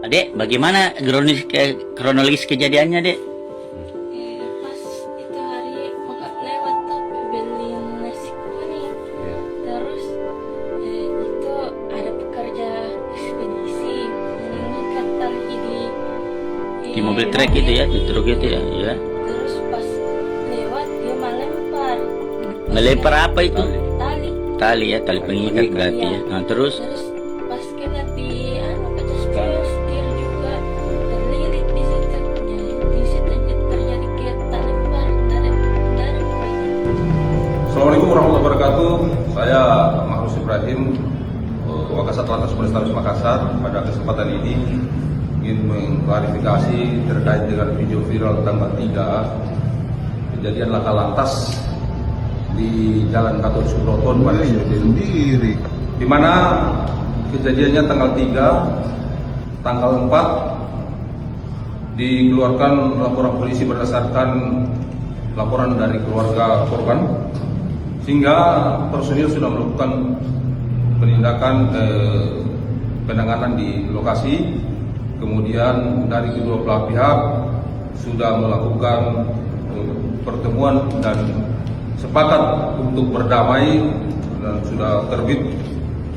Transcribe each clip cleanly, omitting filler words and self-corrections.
Adek, bagaimana kronologis kejadiannya, Dek? Pas itu hari kakak lewat tapi beli nasi kuning. Terus itu ada pekerja ekspedisi mengikat tali Di mobil truk itu ya, di truk itu ya, ya. Terus pas lewat dia melempar. Melempar apa itu? Tali. Tali ya, tali pengikat berarti ya. Nah, terus Terus pas kena di kaca setir juga terlilit di situ. Di situ terjadi kita lempar dari. Assalamualaikum warahmatullahi wabarakatuh. Saya Mahrus Ibrahim, Wakasat Lantas Polrestabes Makassar. Pada kesempatan ini ingin mengklarifikasi terkait dengan video viral tanggal 3 kejadian laka lantas di Jalan Gatot Subroto pada sendiri. Di mana kejadiannya tanggal 3, tanggal 4 dikeluarkan laporan polisi berdasarkan laporan dari keluarga korban, sehingga personil sudah melakukan penindakan penanganan di lokasi. Kemudian dari kedua belah pihak sudah melakukan pertemuan dan sepakat untuk berdamai, dan sudah terbit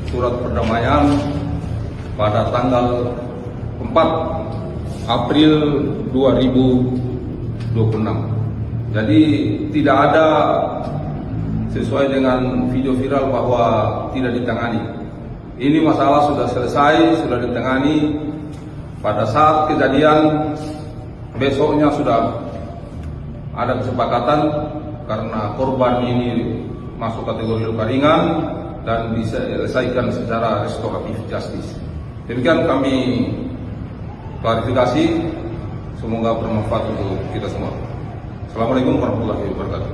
surat perdamaian pada tanggal 4 April 2026. Jadi tidak ada sesuai dengan video viral bahwa tidak ditangani. Ini masalah sudah selesai, sudah ditangani. Pada saat kejadian besoknya sudah ada kesepakatan karena korban ini masuk kategori luka ringan dan diselesaikan secara restoratif justice. Demikian kami klarifikasi, semoga bermanfaat untuk kita semua. Assalamualaikum warahmatullahi wabarakatuh.